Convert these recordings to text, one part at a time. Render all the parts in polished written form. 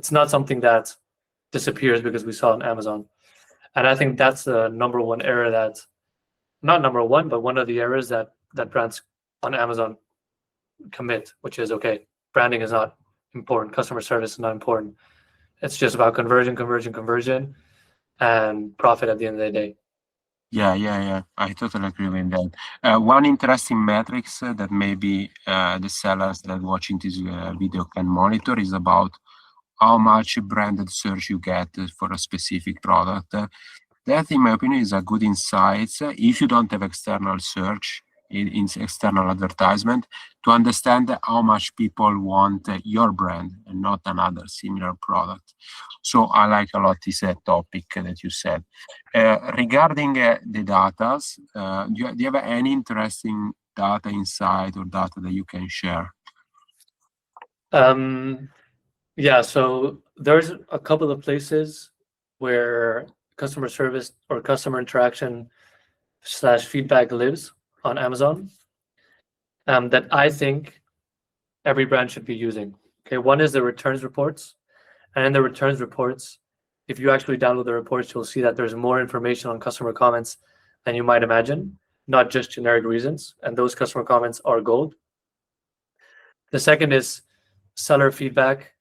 It's not something that disappears because we saw on Amazon. And I think that's the number one error that, not number one, but one of the errors that brands on Amazon commit, which is, okay, branding is not important, customer service is not important. It's just about conversion, and profit at the end of the day. Yeah. I totally agree with that. One interesting metrics that maybe the sellers that watching this video can monitor is about how much branded search you get for a specific product. That, in my opinion, is a good insight if you don't have external search in external advertisement to understand how much people want your brand and not another similar product. So I like a lot this topic that you said. Regarding the data, do you have any interesting data insight or data that you can share? Yeah, so there's a couple of places where customer service or customer interaction / feedback lives on Amazon, that I think every brand should be using. Okay, one is the returns reports. And in the returns reports, if you actually download the reports, you'll see that there's more information on customer comments than you might imagine, not just generic reasons. And those customer comments are gold. The second is seller feedback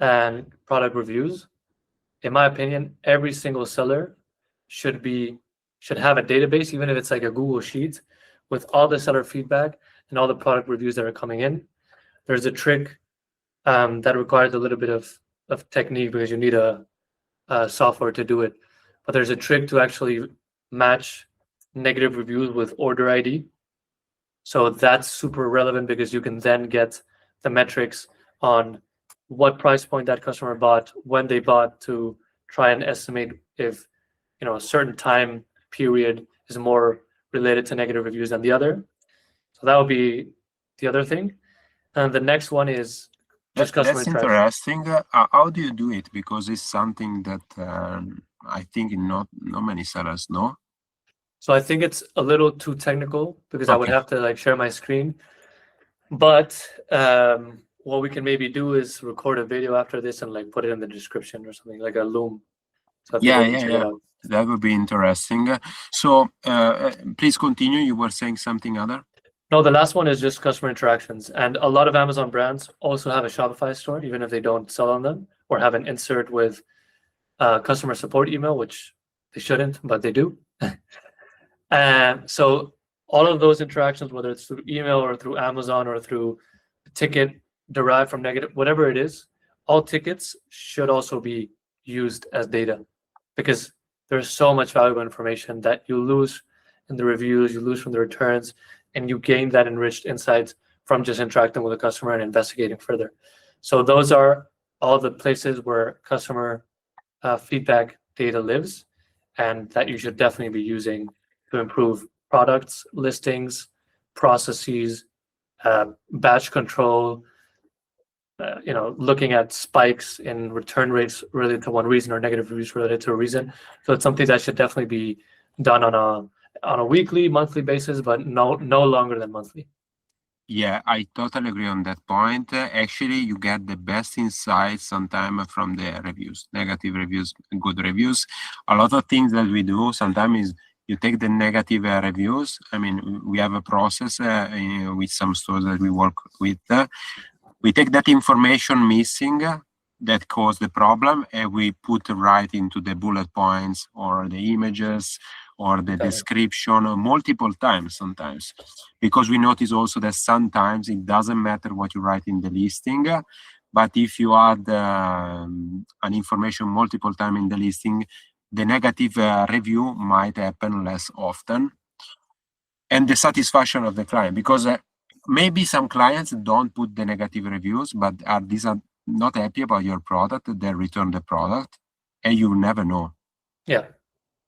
and product reviews. In my opinion, every single seller should have a database, even if it's like a Google Sheet, with all the seller feedback and all the product reviews that are coming in. There's a trick that requires a little bit of technique because you need a software to do it. But there's a trick to actually match negative reviews with order ID. So that's super relevant because you can then get the metrics on what price point that customer bought, when they bought, to try and estimate if a certain time period is more related to negative reviews than the other. So that would be the other thing. And the next one is just customer interaction. That's interesting. How do you do it? Because it's something that I think not many sellers know. So I think it's a little too technical because I would have to share my screen. But what we can maybe do is record a video after this and put it in the description or something, like a Loom. So yeah. That would be interesting. So please continue. You were saying something other? No, the last one is just customer interactions. And a lot of Amazon brands also have a Shopify store, even if they don't sell on them, or have an insert with customer support email, which they shouldn't, but they do. And so all of those interactions, whether it's through email or through Amazon or through a ticket derived from negative, whatever it is, all tickets should also be used as data, because there's so much valuable information that you lose in the reviews, you lose from the returns, and you gain that enriched insights from just interacting with a customer and investigating further. So those are all the places where customer feedback data lives, and that you should definitely be using to improve products, listings, processes, batch control, looking at spikes in return rates related to one reason or negative reviews related to a reason. So it's something that should definitely be done on a weekly, monthly basis, but no longer than monthly. Yeah, I totally agree on that point. Actually, you get the best insights sometimes from the reviews, negative reviews, good reviews. A lot of things that we do sometimes is you take the negative reviews. I mean, we have a process with some stores that we work with. We take that information missing that caused the problem, and we put right into the bullet points or the images or the description multiple times sometimes, because we notice also that sometimes it doesn't matter what you write in the listing, but if you add an information multiple times in the listing, the negative review might happen less often. And the satisfaction of the client, because maybe some clients don't put the negative reviews, but these are not happy about your product, they return the product, and you never know. Yeah,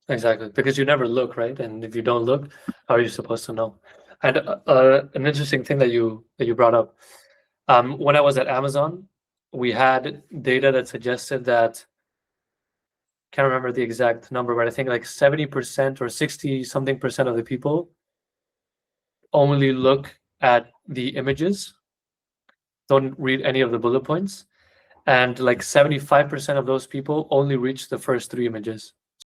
exactly, because you never look, right? And if you don't look, how are you supposed to know? And an interesting thing that you brought up, when I was at Amazon, we had data that suggested that, can't remember the exact number, but I think 70% or 60 something percent of the people only look at the images, don't read any of the bullet points. and like 75% of those people only reach the first 3 images.